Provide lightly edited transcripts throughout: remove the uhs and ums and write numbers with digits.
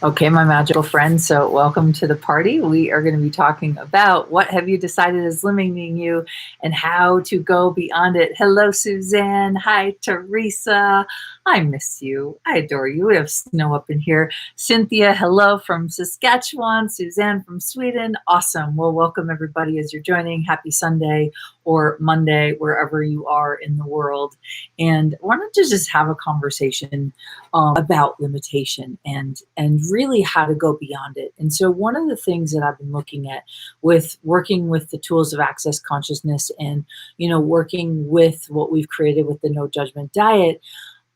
Okay, my magical friends, so welcome to the party. We are going to be talking about what have you decided is limiting you and how to go beyond it. Hello, Suzanne. Hi, Teresa. I miss you. I adore you. We have snow up in here. Cynthia, hello from Saskatchewan. Suzanne from Sweden. Awesome. Well, welcome everybody as you're joining. Happy Sunday or Monday, wherever you are in the world. And I wanted to just have a conversation about limitation and really how to go beyond it. And so one of the things that I've been looking at with working with the tools of access consciousness and working with what we've created with the no judgment diet,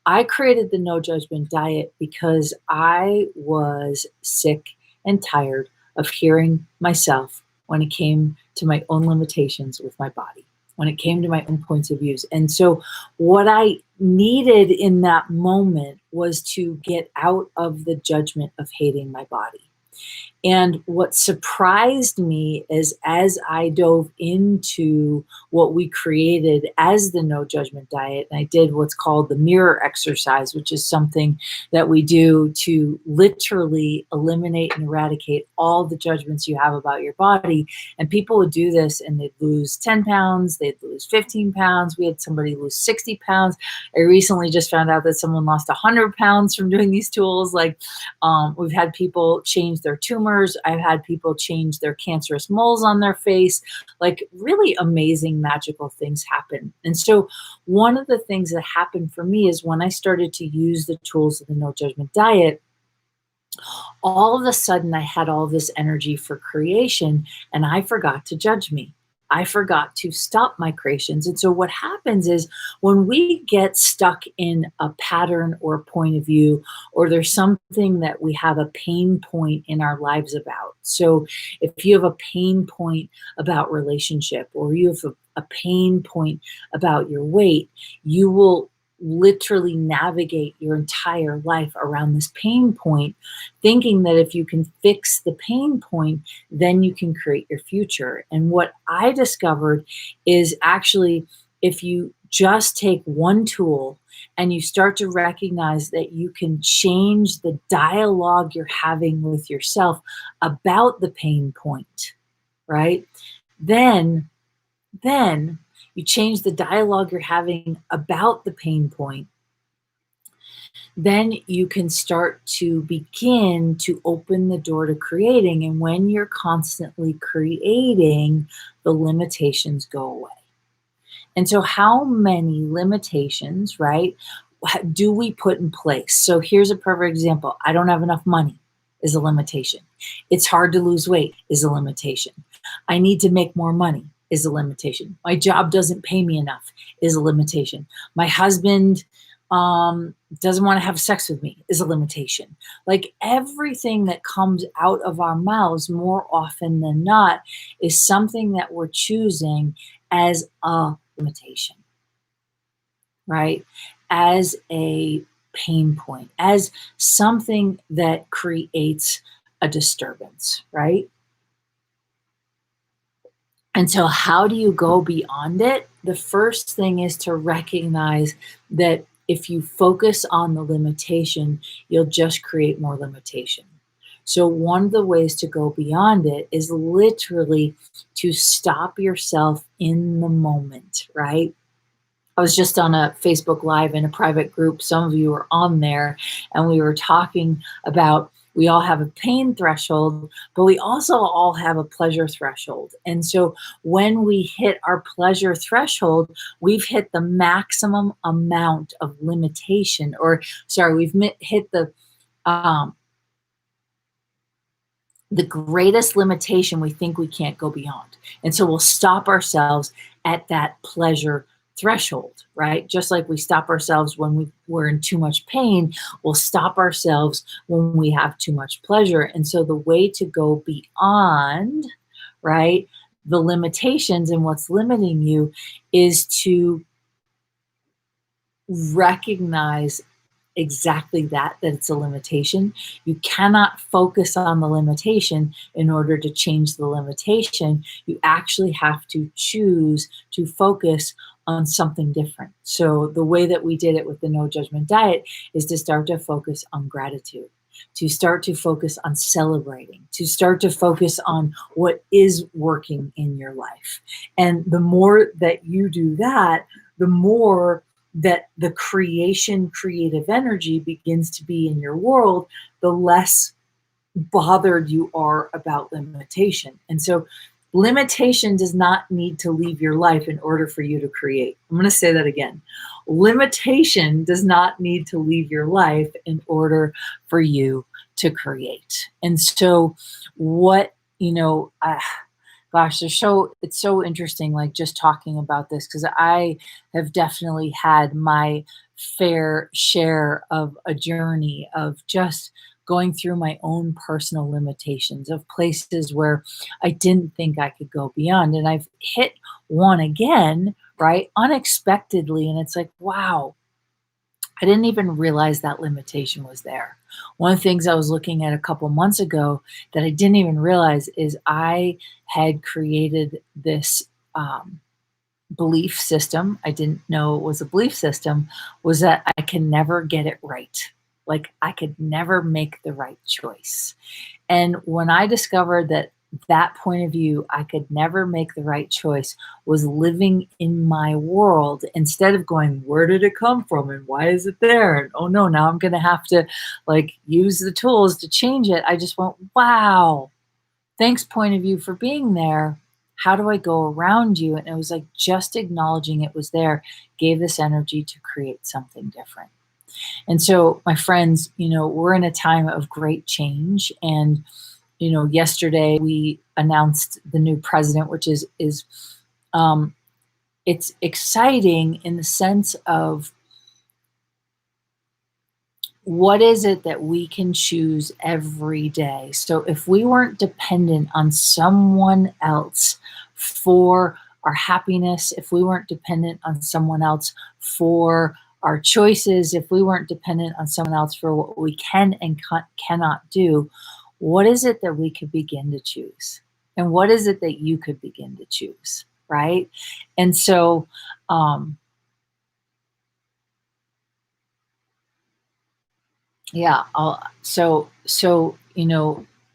I created the no judgment diet because I was sick and tired of hearing myself when it came to my own limitations with my body, when it came to my own points of views. And so what I needed in that moment was to get out of the judgment of hating my body. And what surprised me is as I dove into what we created as the no judgment diet, and I did what's called the mirror exercise, which is something that we do to literally eliminate and eradicate all the judgments you have about your body. And people would do this and they'd lose 10 pounds, they'd lose 15 pounds. We had somebody lose 60 pounds. I recently just found out that someone lost 100 pounds from doing these tools. We've had people change their tumors. I've had people change their cancerous moles on their face. Really amazing, magical things happen. And so one of the things that happened for me is when I started to use the tools of the no judgment diet, all of a sudden I had all this energy for creation and I forgot to judge me. I forgot to stop my creations. And so what happens is when we get stuck in a pattern or a point of view, or there's something that we have a pain point in our lives about. So if you have a pain point about relationship, or you have a pain point about your weight, you will literally navigate your entire life around this pain point, thinking that if you can fix the pain point, then you can create your future. And what I discovered is actually, if you just take one tool and you start to recognize that you can change the dialogue you're having with yourself about the pain point, right? Then you change the dialogue you're having about the pain point, then you can start to begin to open the door to creating. And when you're constantly creating, the limitations go away. And so how many limitations, right, do we put in place? So here's a perfect example. I don't have enough money is a limitation. It's hard to lose weight is a limitation. I need to make more money is a limitation. My job doesn't pay me enough is a limitation. My husband doesn't want to have sex with me is a limitation. Everything that comes out of our mouths more often than not is something that we're choosing as a limitation, right? As a pain point, as something that creates a disturbance, right? And so how do you go beyond it? The first thing is to recognize that if you focus on the limitation, you'll just create more limitation. So one of the ways to go beyond it is literally to stop yourself in the moment, right? I was just on a Facebook Live in a private group. Some of you were on there, and we were talking about we all have a pain threshold, but we also all have a pleasure threshold. And so when we hit our pleasure threshold, we've hit the maximum amount of limitation, we've hit the greatest limitation we think we can't go beyond. And so we'll stop ourselves at that pleasure threshold, right? Just like we stop ourselves when we're in too much pain, we'll stop ourselves when we have too much pleasure. And so the way to go beyond, right, the limitations and what's limiting you is to recognize exactly that it's a limitation. You cannot focus on the limitation in order to change the limitation. You actually have to choose to focus on something different. So the way that we did it with the no judgment diet is to start to focus on gratitude. to start to focus on celebrating, to start to focus on what is working in your life. And the more that you do that, the more that the creative energy begins to be in your world, the less bothered you are about limitation. And so limitation does not need to leave your life in order for you to create. I'm going to say that again. Limitation does not need to leave your life in order for you to create. And so what, gosh, it's so interesting, like just talking about this, because I have definitely had my fair share of a journey of just going through my own personal limitations, of places where I didn't think I could go beyond. And I've hit one again, right? Unexpectedly. And it's like, wow, I didn't even realize that limitation was there. One of the things I was looking at a couple months ago that I didn't even realize is I had created this belief system. I didn't know it was a belief system, was that I can never get it right. Like I could never make the right choice. And when I discovered that point of view, I could never make the right choice, was living in my world, instead of going, where did it come from? And why is it there? And oh no, now I'm going to have to like use the tools to change it. I just went, wow, thanks point of view for being there. How do I go around you? And it was like just acknowledging it was there gave this energy to create something different. And so, my friends, we're in a time of great change. And, yesterday we announced the new president, which is it's exciting in the sense of what is it that we can choose every day. So if we weren't dependent on someone else for our happiness, if we weren't dependent on someone else for our choices, if we weren't dependent on someone else for what we can and cannot do, what is it that we could begin to choose? And what is it that you could begin to choose, right? And so, yeah,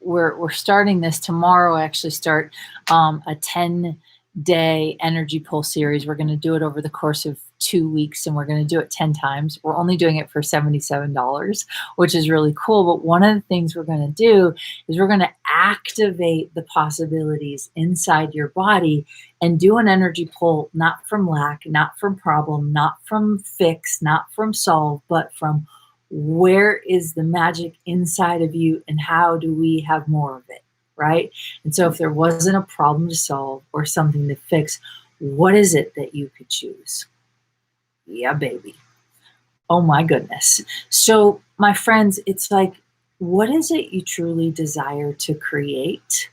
we're starting this tomorrow. I actually start a 10-day energy pull series. We're going to do it over the course of 2 weeks, and we're going to do it 10 times. We're only doing it for $77, which is really cool. But one of the things we're going to do is we're going to activate the possibilities inside your body and do an energy pull, not from lack, not from problem, not from fix, not from solve, but from where is the magic inside of you and how do we have more of it, right? And so if there wasn't a problem to solve or something to fix, what is it that you could choose? Yeah, baby. Oh my goodness. So my friends, it's like, what is it you truly desire to create?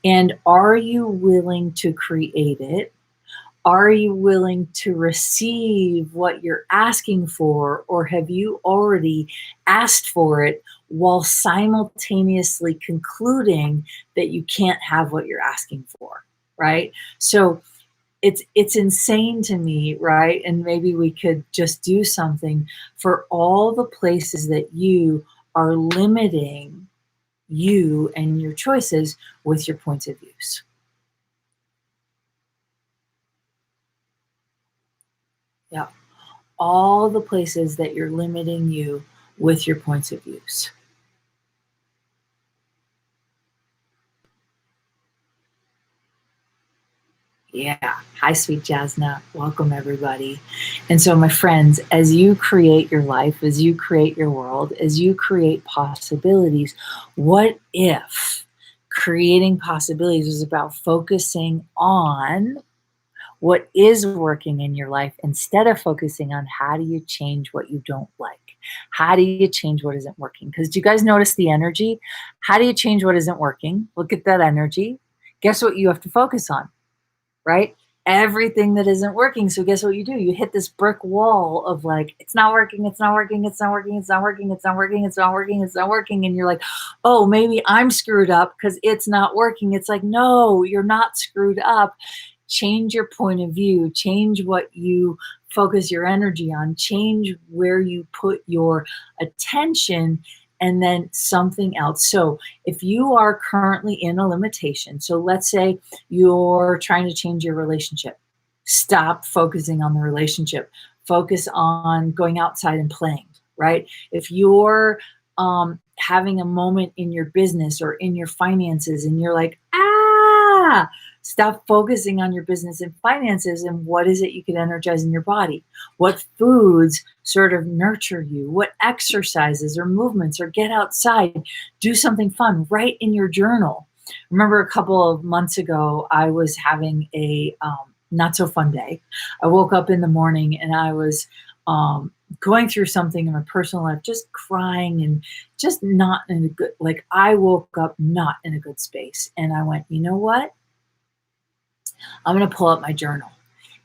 And are you willing to create it? Are you willing to receive what you're asking for, or have you already asked for it while simultaneously concluding that you can't have what you're asking for, right? So it's insane to me, right? And maybe we could just do something for all the places that you are limiting you and your choices with your points of views. Yeah. All the places that you're limiting you with your points of views. Yeah. Hi, sweet Jasna. Welcome, everybody. And so, my friends, as you create your life, as you create your world, as you create possibilities, what if creating possibilities is about focusing on what is working in your life instead of focusing on how do you change what you don't like? How do you change what isn't working? Because do you guys notice the energy? How do you change what isn't working? Look at that energy. Guess what you have to focus on, right? Everything that isn't working. So guess what you do? You hit this brick wall of like, it's not working, it's not working, it's not working, it's not working, it's not working, it's not working, it's not working. And you're like, oh, maybe I'm screwed up because it's not working. It's like, no, you're not screwed up. Change your point of view, change what you focus your energy on, change where you put your attention, and then something else. So if you are currently in a limitation, so let's say you're trying to change your relationship, stop focusing on the relationship. Focus on going outside and playing, right? If you're having a moment in your business or in your finances and you're like, stop focusing on your business and finances and what is it you can energize in your body? What foods sort of nurture you? What exercises or movements, or get outside, do something fun, write in your journal. Remember a couple of months ago, I was having a not so fun day. I woke up in the morning and I was going through something in my personal life, just crying and just not in a good, like I woke up not in a good space. And I went, you know what? I'm going to pull up my journal.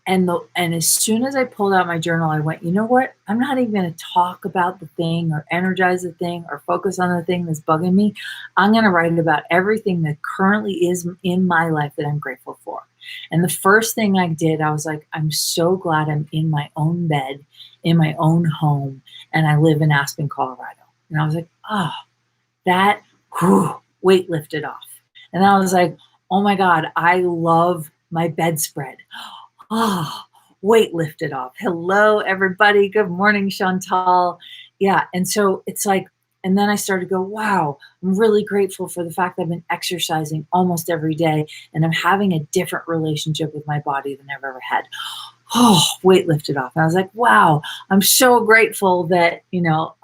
And as soon as I pulled out my journal, I went, you know what? I'm not even going to talk about the thing or energize the thing or focus on the thing that's bugging me. I'm going to write about everything that currently is in my life that I'm grateful for. And the first thing I did, I was like, I'm so glad I'm in my own bed, in my own home, and I live in Aspen, Colorado. And I was like, that weight lifted off. And I was like, oh my God, I love my bedspread. Weight lifted off. Hello, everybody. Good morning, Chantal. Yeah. And so it's like, and then I started to go, wow, I'm really grateful for the fact that I've been exercising almost every day and I'm having a different relationship with my body than I've ever had. Weight lifted off. And I was like, wow, I'm so grateful that,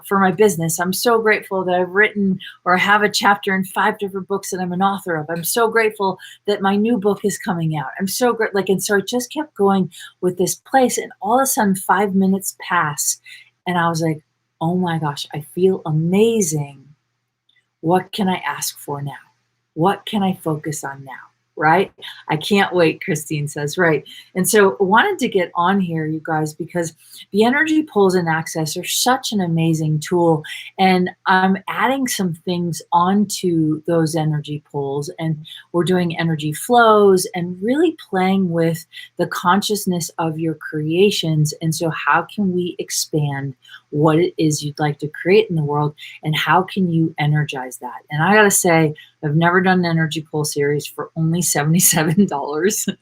for my business, I'm so grateful that I've written or have a chapter in 5 different books that I'm an author of. I'm so grateful that my new book is coming out. I'm so great. And so I just kept going with this place, and all of a sudden 5 minutes pass and I was like, oh my gosh, I feel amazing. What can I ask for now? What can I focus on now? Right? I can't wait, Christine says, right. And so I wanted to get on here, you guys, because the energy pulls and access are such an amazing tool. And I'm adding some things onto those energy pulls, and we're doing energy flows and really playing with the consciousness of your creations. And so how can we expand what it is you'd like to create in the world, and how can you energize that? And I got to say, I've never done an energy pull series for only $77.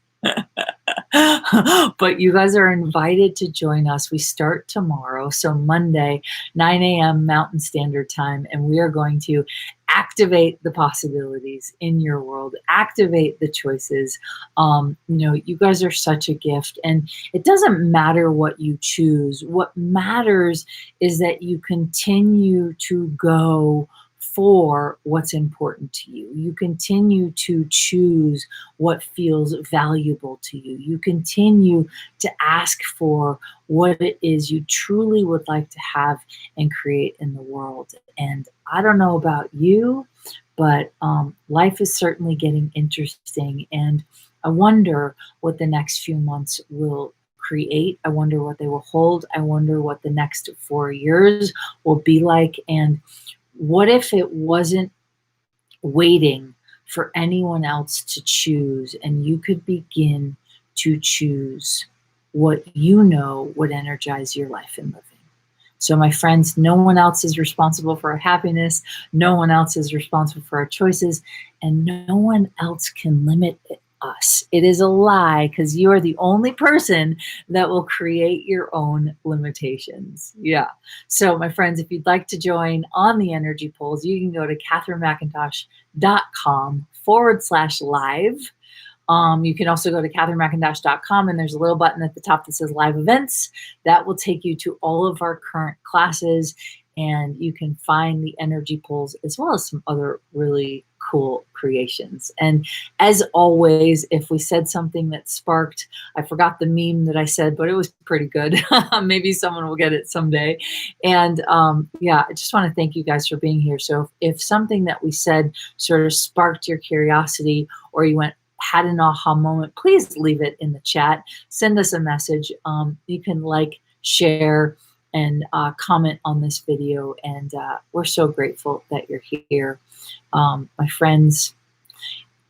But you guys are invited to join us. We start tomorrow, so Monday, 9 a.m. Mountain Standard Time, and we are going to activate the possibilities in your world, activate the choices. You guys are such a gift, and it doesn't matter what you choose. What matters is that you continue to go for what's important to you. You continue to choose what feels valuable to you. You continue to ask for what it is you truly would like to have and create in the world. And I don't know about you, but life is certainly getting interesting. And I wonder what the next few months will create. I wonder what they will hold. I wonder what the next 4 years will be like. And what if it wasn't waiting for anyone else to choose, and you could begin to choose what you know would energize your life and living? So my friends, no one else is responsible for our happiness. No one else is responsible for our choices, and no one else can limit us. It is a lie, because you are the only person that will create your own limitations. Yeah. So my friends, if you'd like to join on the energy polls, you can go to katherinemcintosh.com/live. You can also go to katherinemcintosh.com, and there's a little button at the top that says live events. That will take you to all of our current classes, and you can find the energy polls as well as some other really cool creations. And as always, if we said something that sparked, I forgot the meme that I said, but it was pretty good. Maybe someone will get it someday. And I just want to thank you guys for being here. So if something that we said sort of sparked your curiosity, or you had an aha moment, please leave it in the chat. Send us a message. You can share, and comment on this video. And we're so grateful that you're here. My friends,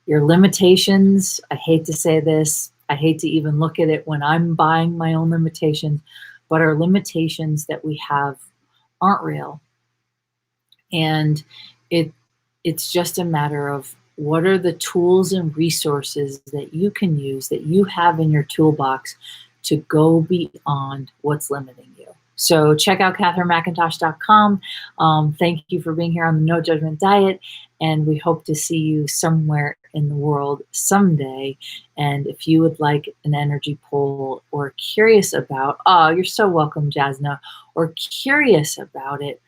your limitations, I hate to say this, I hate to even look at it when I'm buying my own limitations, but our limitations that we have aren't real. And it it's just a matter of what are the tools and resources that you can use, that you have in your toolbox to go beyond what's limiting you. So check out KatherineMcIntosh.com. Thank you for being here on the No Judgment Diet, and we hope to see you somewhere in the world someday. And if you would like an energy poll or curious about, oh, you're so welcome, Jasna, or curious about it,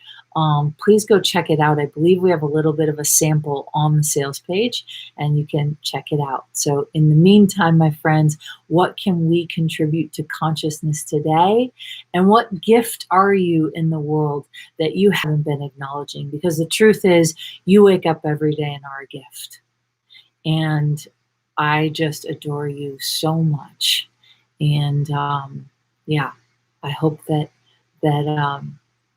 please go check it out. I believe we have a little bit of a sample on the sales page, and you can check it out. So in the meantime, my friends, what can we contribute to consciousness today? And what gift are you in the world that you haven't been acknowledging? Because the truth is, you wake up every day and are a gift. And I just adore you so much. And yeah, I hope that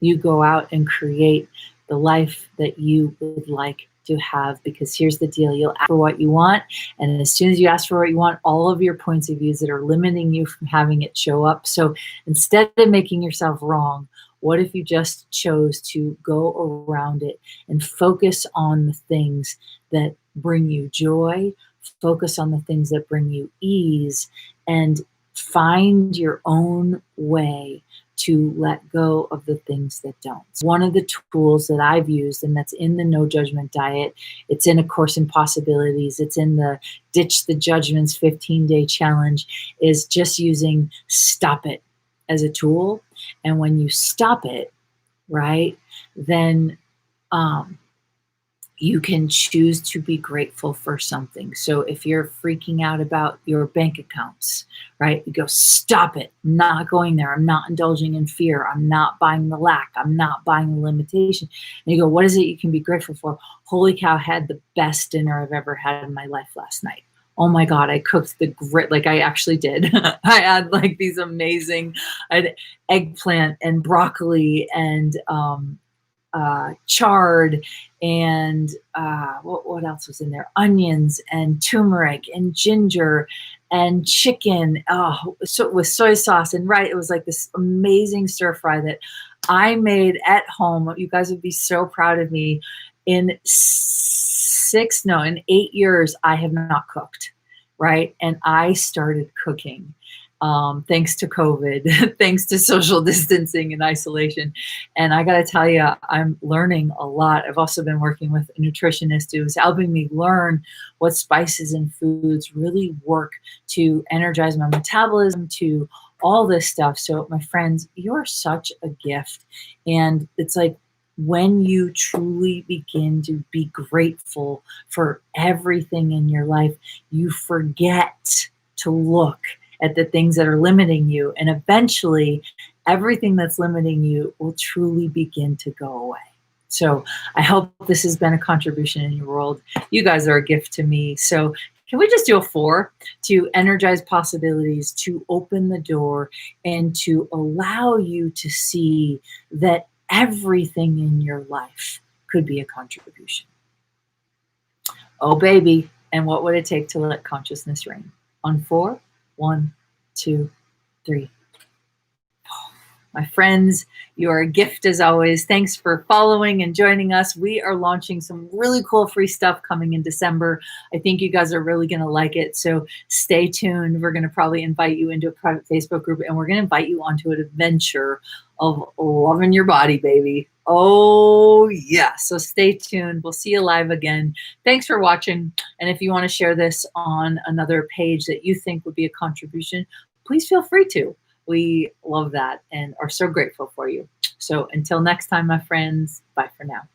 you go out and create the life that you would like to have, because here's the deal: you'll ask for what you want, and as soon as you ask for what you want, all of your points of views that are limiting you from having it show up. So instead of making yourself wrong, what if you just chose to go around it and focus on the things that bring you joy, focus on the things that bring you ease, and find your own way to let go of the things that don't. One of the tools that I've used, and that's in the No Judgment Diet, it's in A Course in Possibilities, it's in the Ditch the Judgments 15-day challenge, is just using stop it as a tool. And when you stop it, right, then you can choose to be grateful for something. So if you're freaking out about your bank accounts, right, you go, stop it, I'm not going there. I'm not indulging in fear. I'm not buying the lack. I'm not buying the limitation. And you go, what is it you can be grateful for? Holy cow, I had the best dinner I've ever had in my life last night. Oh my God, I cooked the great, like I actually did. I had like these amazing, I had eggplant and broccoli and chard and what else was in there? Onions and turmeric and ginger and chicken. So with soy sauce and right, it was like this amazing stir fry that I made at home. You guys would be so proud of me. In 8 years, I have not cooked, right? And I started cooking. Thanks to COVID, thanks to social distancing and isolation. And I got to tell you, I'm learning a lot. I've also been working with a nutritionist who's helping me learn what spices and foods really work to energize my metabolism, to all this stuff. So my friends, you're such a gift. And it's like, when you truly begin to be grateful for everything in your life, you forget to look at the things that are limiting you. And eventually, everything that's limiting you will truly begin to go away. So I hope this has been a contribution in your world. You guys are a gift to me. So can we just do a 4 to energize possibilities, to open the door, and to allow you to see that everything in your life could be a contribution? Oh, baby. And what would it take to let consciousness reign? On 4, 1, 2, 3. My friends, you are a gift as always. Thanks for following and joining us. We are launching some really cool free stuff coming in December. I think you guys are really going to like it. So stay tuned. We're going to probably invite you into a private Facebook group, and we're going to invite you onto an adventure of loving your body, baby. Oh, yeah. So stay tuned. We'll see you live again. Thanks for watching. And if you want to share this on another page that you think would be a contribution, please feel free to. We love that and are so grateful for you. So until next time, my friends, bye for now.